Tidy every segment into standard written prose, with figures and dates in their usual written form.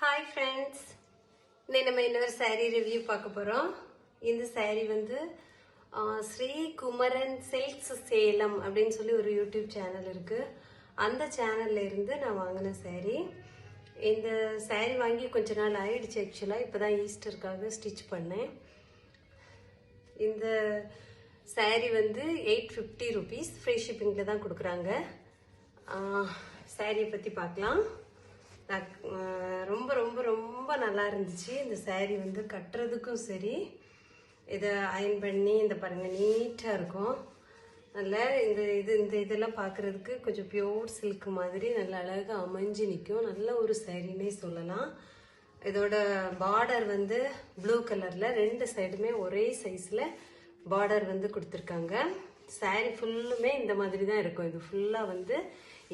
Hi friends, இன்னைக்கு நம்ம இன்னொரு சாரீ ரிவ்யூ பார்க்க போகிறோம். இந்த சாரீ வந்து ஸ்ரீ குமரன் சில்க்ஸ் சேலம் அப்படின்னு சொல்லி ஒரு யூடியூப் சேனல் இருக்குது. அந்த சேனல்ல இருந்து நான் வாங்கின சாரீ. இந்த சாரீ வாங்கி கொஞ்ச நாள் ஆயிடுச்சு. ஆக்சுவலாக இப்போ தான் ஈஸ்டருக்காக ஸ்டிச் பண்ணேன். இந்த சாரீ வந்து 850 rupees ஃப்ரீ ஷிப்பிங்கில் தான் கொடுக்குறாங்க. சாரியை பற்றி பார்க்கலாம். ரொம்ப ரொம்ப ரொம்ப நல்லா இருந்துச்சு. இந்த சாரீ வந்து கட்டுறதுக்கும் சரி, இதை அயன் பண்ணி இந்த பாருங்க நீட்டாக இருக்கும். நல்லா இதெல்லாம் பார்க்குறதுக்கு கொஞ்சம் பியோர் சில்க் மாதிரி நல்ல அழகாக அமைஞ்சு நிற்கும். நல்ல ஒரு சாரின்னே சொல்லலாம். இதோட பார்டர் வந்து ப்ளூ கலரில், ரெண்டு சைடுமே ஒரே சைஸில் பார்டர் வந்து கொடுத்துருக்காங்க. சாரீ ஃபுல்லுமே இந்த மாதிரி தான் இருக்கும். இது ஃபுல்லாக வந்து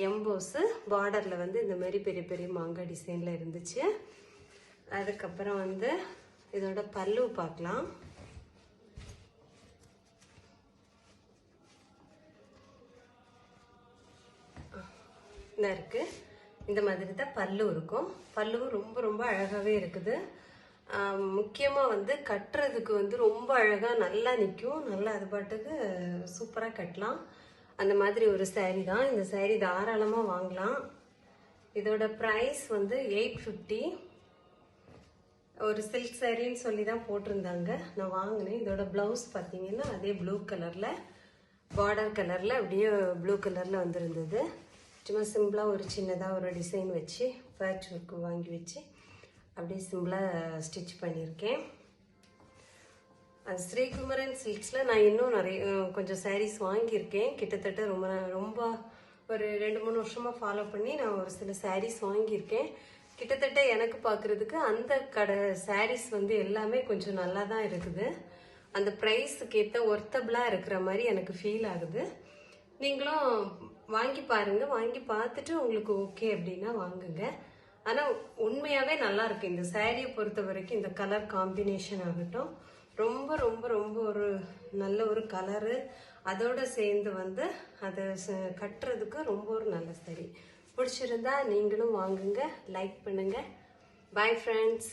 எம்போஸு பார்டரில் வந்து இந்த மாதிரி பெரிய பெரிய மாங்காய் டிசைனில் இருந்துச்சு. அதுக்கப்புறம் வந்து இதோட பல்லு பார்க்கலாம். இந்த இருக்கு, இந்த மாதிரி தான் பல்லு இருக்கும். பல்லுவும் ரொம்ப ரொம்ப அழகாகவே இருக்குது. முக்கியமாக வந்து கட்டுறதுக்கு வந்து ரொம்ப அழகாக நல்லா நிற்கும். நல்லா அது பாட்டுக்கு சூப்பராக கட்டலாம். அந்த மாதிரி ஒரு சாரீ தான். இந்த சாரீ தாராளமாக வாங்கலாம். இதோட ப்ரைஸ் வந்து 850. ஒரு சில்க் சாரின்னு சொல்லி தான் போட்டிருந்தாங்க. நான் வாங்கினேன். இதோட ப்ளவுஸ் பார்த்தீங்கன்னா அதே ப்ளூ கலரில், பார்டர் கலரில் அப்படியே ப்ளூ கலரில் வந்திருந்தது. சும்மா சிம்பிளாக ஒரு சின்னதாக ஒரு டிசைன் வச்சு பேட்ச் ஒர்க்கு வாங்கி வச்சு அப்படியே சிம்பிளாக ஸ்டிச் பண்ணியிருக்கேன். அது ஸ்ரீகுமரன் சில்க்ஸில் நான் இன்னும் கொஞ்சம் சாரீஸ் வாங்கியிருக்கேன். கிட்டத்தட்ட ரொம்ப ஒரு 2-3 வருஷமாக ஃபாலோ பண்ணி நான் ஒரு சில சாரீஸ் வாங்கியிருக்கேன். கிட்டத்தட்ட எனக்கு பார்க்குறதுக்கு அந்த கடை சாரீஸ் வந்து எல்லாமே கொஞ்சம் நல்லா தான் இருக்குது. அந்த ப்ரைஸுக்கு ஏற்ற ஒர்த்தபிளாக இருக்கிற மாதிரி எனக்கு ஃபீல் ஆகுது. நீங்களும் வாங்கி பாருங்கள். வாங்கி பார்த்துட்டு உங்களுக்கு ஓகே அப்படின்னா வாங்குங்க. ஆனால் உண்மையாகவே நல்லா இருக்கு. இந்த சாரியை பொறுத்த வரைக்கும் இந்த கலர் காம்பினேஷன் ஆகட்டும், ரொம்ப ரொம்ப ரொம்ப ஒரு நல்ல ஒரு கலரு. அதோட சேர்ந்து வந்து அதை கட்டுறதுக்கு ரொம்ப ஒரு நல்ல சாரி. பிடிச்சிருந்தா நீங்களும் வாங்குங்க, லைக் பண்ணுங்க. Bye friends.